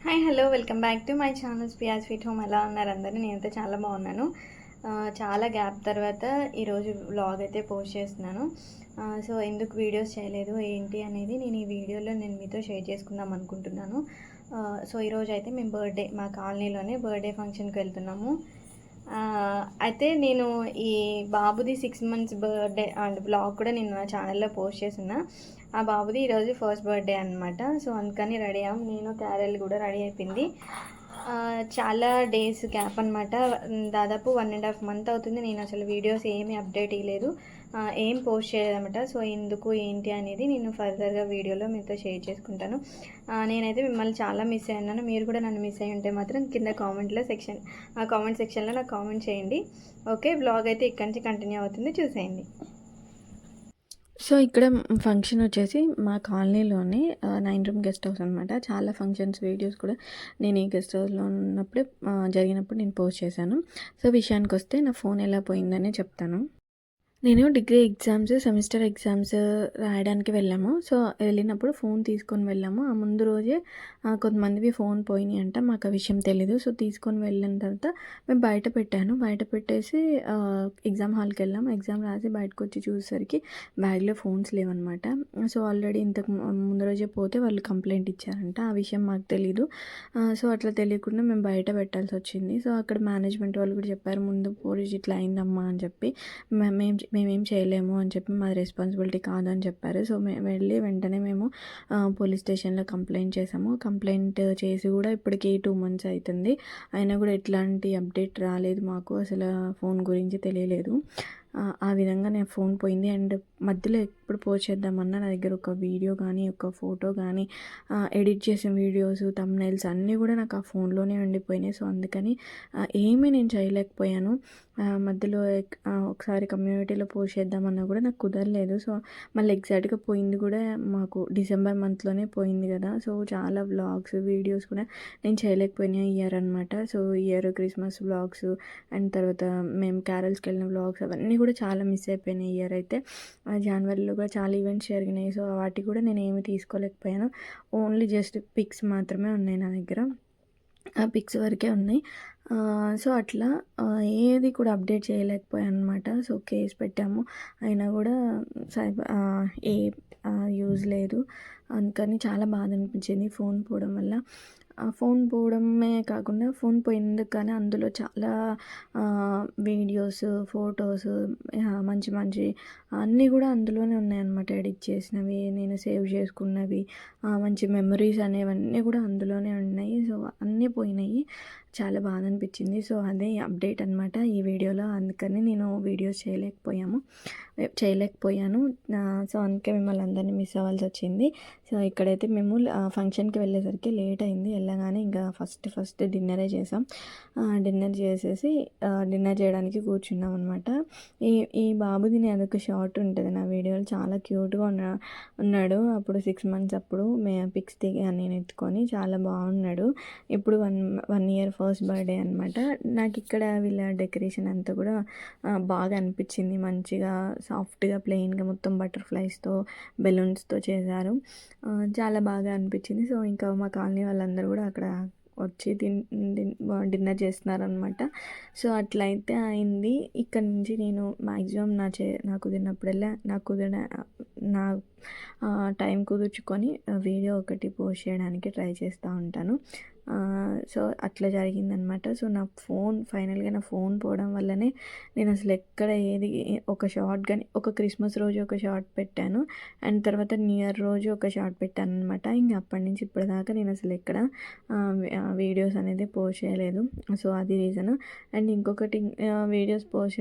Hi hello welcome back to my channel Priya sweet home. ఎలా ఉన్నారు అందరూ? నేనైతే చాలా బాగున్నాను. చాలా గ్యాప్ తర్వాత ఈరోజు వ్లాగ్ అయితే పోస్ట్ చేస్తున్నాను. సో ఎందుకు వీడియోస్ చేయలేదు ఏంటి అనేది నేను ఈ వీడియోలో మీతో షేర్ చేసుకుందాం అనుకుంటున్నాను. సో ఈరోజు అయితే మేము మా కాలనీలోనే బర్త్డే ఫంక్షన్కి వెళ్తున్నాము. అయితే నేను ఈ బాబుది 6 months బర్త్డే అండ్ బ్లాగ్ కూడా నేను నా ఛానల్లో పోస్ట్ చేస్తున్నా. ఆ బాబుది ఈరోజు ఫస్ట్ బర్త్డే అనమాట. సో అందుకని రెడీ అయ్యాం. నేను క్యారెల్ కూడా రెడీ అయిపోయింది. చాలా డేస్ గ్యాప్ అనమాట. దాదాపు 1.5 months అవుతుంది. నేను అసలు వీడియోస్ ఏమీ అప్డేట్ ఇవ్వలేదు, ఏం పోస్ట్ చేయలేదన్నమాట. సో ఎందుకు ఏంటి అనేది నేను ఫర్దర్గా వీడియోలో మీతో షేర్ చేసుకుంటాను. నేనైతే మిమ్మల్ని చాలా మిస్ అయ్యాను. మీరు కూడా నన్ను మిస్ అయ్యి ఉంటే మాత్రం కింద కామెంట్ సెక్షన్లో నాకు కామెంట్ చేయండి. ఓకే, బ్లాగ్ అయితే ఇక్కడి నుంచి కంటిన్యూ అవుతుంది, చూసేయండి. సో ఇక్కడ ఫంక్షన్ వచ్చేసి మా కాలనీలోనే 9 room గెస్ట్ హౌస్ అనమాట. చాలా ఫంక్షన్స్ వీడియోస్ కూడా నేను ఈ గెస్ట్ హౌస్లో ఉన్నప్పుడు జరిగినప్పుడు నేను పోస్ట్ చేశాను. సో విషయానికి వస్తే నా ఫోన్ ఎలా పోయిందనే చెప్తాను. నేను డిగ్రీ ఎగ్జామ్స్, సెమిస్టర్ ఎగ్జామ్స్ రాయడానికి వెళ్ళాము. సో వెళ్ళినప్పుడు ఫోన్ తీసుకొని వెళ్ళాము. ఆ ముందు రోజే కొంతమందివి ఫోన్ పోయినాయి అంట. మాకు ఆ విషయం తెలీదు. సో తీసుకొని వెళ్ళిన తర్వాత మేము బయట పెట్టేసి ఎగ్జామ్ హాల్కి వెళ్ళాము. ఎగ్జామ్ రాసి బయటకు వచ్చి చూసేసరికి బ్యాగ్లో ఫోన్స్ లేవన్నమాట. సో ఆల్రెడీ ఇంతకు ముందు రోజే పోతే వాళ్ళు కంప్లైంట్ ఇచ్చారంట. ఆ విషయం మాకు తెలీదు. సో అట్లా తెలియకుండా మేము బయట పెట్టాల్సి వచ్చింది. సో అక్కడ మేనేజ్మెంట్ వాళ్ళు కూడా చెప్పారు, ముందు పోలీస్ ఇట్లా అయిందమ్మా అని చెప్పి మేమేం చేయలేము అని చెప్పి మాది రెస్పాన్సిబిలిటీ కాదు అని చెప్పారు. సో మేము వెళ్ళి వెంటనే మేము పోలీస్ స్టేషన్లో కంప్లైంట్ చేసాము. కంప్లైంట్ చేసి కూడా ఇప్పటికి 2 months అవుతుంది. అయినా కూడా ఎట్లాంటి అప్డేట్ రాలేదు మాకు. అసలు ఫోన్ గురించి తెలియలేదు. ఆ విధంగా నేను ఫోన్ పోయింది. అండ్ మధ్యలో ఎప్పుడు పోస్ట్ చేద్దామన్నా నా దగ్గర ఒక వీడియో కానీ ఒక ఫోటో కానీ ఎడిట్ చేసిన వీడియోస్, థంబ్నెయిల్స్ అన్నీ కూడా నాకు ఆ ఫోన్లోనే ఉండిపోయినాయి. సో అందుకని ఏమీ నేను చేయలేకపోయాను. మధ్యలో ఒకసారి కమ్యూనిటీలో పోస్ట్ చేద్దామన్నా కూడా నాకు కుదరలేదు. సో మళ్ళీ ఎగ్జాక్ట్గా పోయింది కూడా మాకు డిసెంబర్ మంత్లోనే పోయింది కదా. సో చాలా వ్లాగ్స్, వీడియోస్ కూడా నేను చేయలేకపోయినా ఇయర్ అనమాట. So year Christmas vlogs and తర్వాత మేము క్యారల్స్కి వెళ్ళిన వ్లాగ్స్ అవన్నీ కూడా చాలా మిస్ అయిపోయినాయి. ఇయర్ అయితే జనవరిలో కూడా చాలా ఈవెంట్స్ జరిగినాయి. సో వాటికి కూడా నేను ఏమి తీసుకోలేకపోయాను. ఓన్లీ జస్ట్ పిక్స్ మాత్రమే ఉన్నాయి నా దగ్గర. ఆ పిక్స్ వరకే ఉన్నాయి. సో అట్లా ఏది కూడా అప్డేట్ చేయలేకపోయాను అనమాట. సో కేసు పెట్టాము, అయినా కూడా ఏ యూజ్ లేదు. అందుకని చాలా బాధ అనిపించింది ఫోన్ పోవడం వల్ల. ఫోన్ పోవడమే కాకుండా ఫోన్ పోయినందుకు కానీ అందులో చాలా వీడియోస్, ఫొటోస్, మంచి మంచి అన్నీ కూడా అందులోనే ఉన్నాయన్నమాట. ఎడిట్ చేసినవి, నేను సేవ్ చేసుకున్నవి, మంచి మెమరీస్ అనేవన్నీ కూడా అందులోనే ఉన్నాయి. సో అన్నీ పోయినాయి. చాలా బాధ అనిపించింది. సో అదే అప్డేట్ అనమాట ఈ వీడియోలో. అందుకని నేను వీడియోస్ చేయలేకపోయాను. సో అందుకే మిమ్మల్ని అందరినీ మిస్ అవ్వాల్సి వచ్చింది. సో ఇక్కడైతే మేము ఫంక్షన్కి వెళ్ళేసరికి లేట్ అయింది. వెళ్ళగానే ఇంకా ఫస్ట్ డిన్నరే చేసాం. డిన్నర్ చేసేసి డిన్నర్ చేయడానికి కూర్చున్నాం అనమాట. ఈ బాబుది అదొక షార్ట్ ఉంటుంది నా వీడియోలో. చాలా క్యూట్గా ఉన్నాడు. అప్పుడు 6 months అప్పుడు పిక్స్ దిగా నేను ఎత్తుకొని. చాలా బాగున్నాడు. ఇప్పుడు 1 year ఫస్ట్ బర్త్డే అనమాట. నాకు ఇక్కడ వీళ్ళ డెకరేషన్ అంతా కూడా బాగా అనిపించింది. మంచిగా సాఫ్ట్గా ప్లెయిన్గా మొత్తం బటర్ఫ్లైస్తో, బెలూన్స్తో చేశారు. చాలా బాగా అనిపించింది. సో ఇంకా మా కాలనీ వాళ్ళందరూ కూడా అక్కడ వచ్చి డిన్నర్ చేస్తున్నారనమాట. సో అట్లయితే అయింది. ఇక్కడ నుంచి నేను మ్యాక్సిమం నాకు కుదిరినప్పుడల్లా నా టైం కుదుర్చుకొని వీడియో ఒకటి పోస్ట్ చేయడానికి ట్రై చేస్తూ ఉంటాను. సో అట్లా జరిగిందనమాట. సో నా ఫైనల్గా నా ఫోన్ పోవడం వల్లనే నేను అసలు ఎక్కడ ఒక షార్ట్ కానీ ఒక క్రిస్మస్ రోజు ఒక షార్ట్ పెట్టాను. అండ్ తర్వాత న్యూ ఇయర్ రోజు ఒక షార్ట్ పెట్టాను అనమాట. ఇంకా అప్పటి నుంచి ఇప్పటిదాకా నేను అసలు ఎక్కడ వీడియోస్ అనేది పోస్ట్ చేయలేదు. సో అది రీజన్. అండ్ ఇంకొకటి, వీడియోస్ పోస్ట్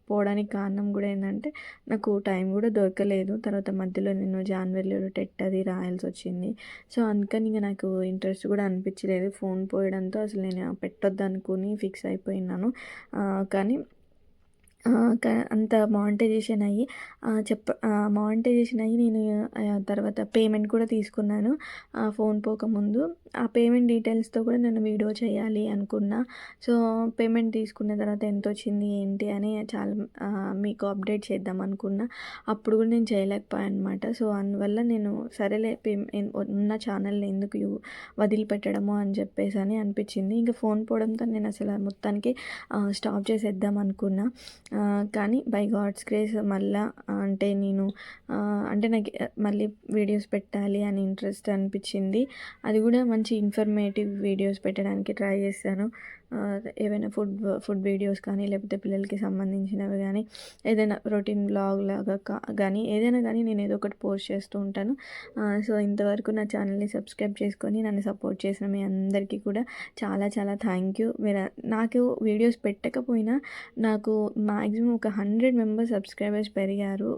పోవడానికి కారణం కూడా ఏంటంటే నాకు టైం కూడా దొరకలేదు. తర్వాత మధ్యలో నేను జనవరిలో టెట్ అది రాయాల్సి వచ్చింది. సో అందుకని ఇంకా నాకు ఇంట్రెస్ట్ కూడా అనిపించలేదు. ఫోన్ పోయడంతో అసలు నేను పెట్టొద్దు అనుకుని ఫిక్స్ అయిపోయినాను. కానీ అంత మానిటైజేషన్ అయ్యి నేను తర్వాత పేమెంట్ కూడా తీసుకున్నాను ఫోన్ పోకముందు. ఆ పేమెంట్ డీటెయిల్స్తో కూడా నేను వీడియో చేయాలి అనుకున్నా. సో పేమెంట్ తీసుకున్న తర్వాత ఎంత వచ్చింది ఏంటి అని మీకు అప్డేట్ చేద్దాం అనుకున్నా. అప్పుడు కూడా నేను చేయలేకపోయాను అనమాట. సో అందువల్ల నేను సరేలే ఉన్న ఛానల్ని ఎందుకు వదిలిపెట్టడము అని చెప్పేసి అని అనిపించింది. ఇంకా ఫోన్ పోవడంతో నేను అసలు మొత్తానికి స్టాప్ చేసేద్దాం అనుకున్నా. కానీ బై గాడ్స్ గ్రేస్ మళ్ళా అంటే నాకు మళ్ళీ వీడియోస్ పెట్టాలి అని ఇంట్రెస్ట్ అనిపించింది. అది కూడా మంచి ఇన్ఫర్మేటివ్ వీడియోస్ పెట్టడానికి ట్రై చేస్తాను. ఏవైనా ఫుడ్ వీడియోస్ కానీ, లేకపోతే పిల్లలకి సంబంధించినవి కానీ, ఏదైనా రొటీన్ వ్లాగ్ లాగా కానీ ఏదైనా కానీ నేను ఏదో ఒకటి పోస్ట్ చేస్తూ ఉంటాను. సో ఇంతవరకు నా ఛానల్ని సబ్స్క్రైబ్ చేసుకొని నన్ను సపోర్ట్ చేసిన మీ అందరికీ కూడా చాలా చాలా థ్యాంక్ యూ. నాకు వీడియోస్ పెట్టకపోయినా నాకు మ్యాక్సిమం ఒక 100 మెంబర్స్ సబ్స్క్రైబర్స్ పెరిగారు,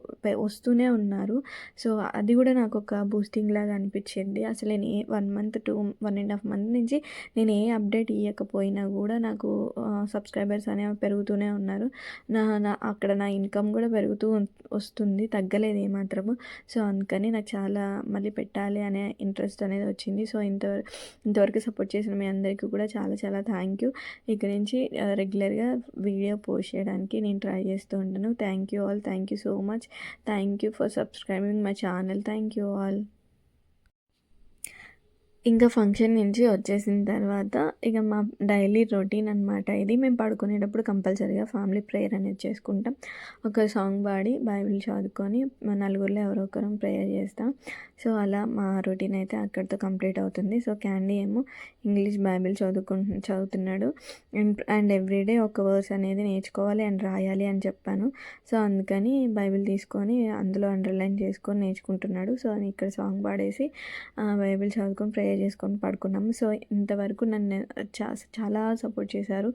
వస్తూనే ఉన్నారు. సో అది కూడా నాకు ఒక బూస్టింగ్ లాగా అనిపించింది. అసలు నేను 1.5 మంత్ నుంచి నేను ఏ అప్డేట్ ఇవ్వకపోయినా కూడా నాకు సబ్స్క్రైబర్స్ అనేవి పెరుగుతూనే ఉన్నారు. అక్కడ నా ఇన్కమ్ కూడా పెరుగుతూ వస్తుంది, తగ్గలేదు ఏమాత్రము. సో అందుకని నాకు చాలా మళ్ళీ పెట్టాలి అనే ఇంట్రెస్ట్ అనేది వచ్చింది. సో ఇంతవరకు సపోర్ట్ చేసిన మీ అందరికీ కూడా చాలా చాలా థ్యాంక్ యూ. ఇక్కడి నుంచి రెగ్యులర్గా వీడియో పోస్ట్ చేయడానికి నేను ట్రై చేస్తూ ఉంటాను. Thank you all, thank you so much. Thank you for subscribing my channel. Thank you all. ఇంకా ఫంక్షన్ నుంచి వచ్చేసిన తర్వాత ఇక మా డైలీ రొటీన్ అనమాట ఇది. మేము పడుకునేటప్పుడు కంపల్సరీగా ఫ్యామిలీ ప్రేయర్ అనేది చేసుకుంటాం. ఒక సాంగ్ పాడి బైబిల్ చదువుకొని మా నలుగురిలో ఎవరో ఒకరం ప్రేయర్ చేస్తాం. సో అలా మా రొటీన్ అయితే అక్కడితో కంప్లీట్ అవుతుంది. సో క్యాండీ ఏమో ఇంగ్లీష్ బైబిల్ చదువుతున్నాడు. అండ్ ఎవ్రీడే ఒక వర్స్ అనేది నేర్చుకోవాలి అండ్ రాయాలి అని చెప్పాను. సో అందుకని బైబిల్ తీసుకొని అందులో అండర్లైన్ చేసుకొని నేర్చుకుంటున్నాడు. సో ఇక్కడ సాంగ్ పాడేసి బైబిల్ చదువుకొని ప్రేయర్ చేసుకొని పడుకున్నాము. సో ఇంతవరకు నన్ను చాలా సపోర్ట్ చేశారు.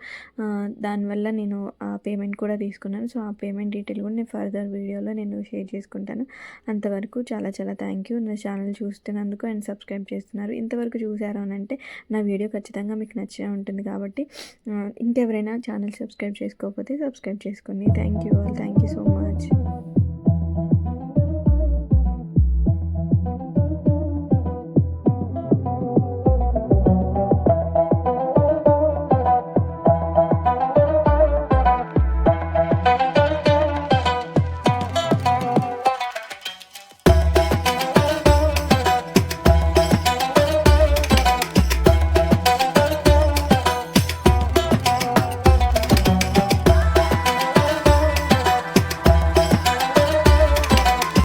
దానివల్ల నేను పేమెంట్ కూడా తీసుకున్నాను. సో ఆ పేమెంట్ డీటెయిల్ కూడా నేను ఫర్దర్ వీడియోలో నేను షేర్ చేసుకుంటాను. అంతవరకు చాలా చాలా థ్యాంక్ యూ. నా ఛానల్ చూస్తున్నందుకు అండ్ సబ్స్క్రైబ్ చేస్తున్నారు. ఇంతవరకు చూసారు అని అంటే నా వీడియో ఖచ్చితంగా మీకు నచ్చే ఉంటుంది. కాబట్టి ఇంకెవరైనా ఛానల్ సబ్స్క్రైబ్ చేసుకోకపోతే సబ్స్క్రైబ్ చేసుకోండి. Thank you all, thank you so much.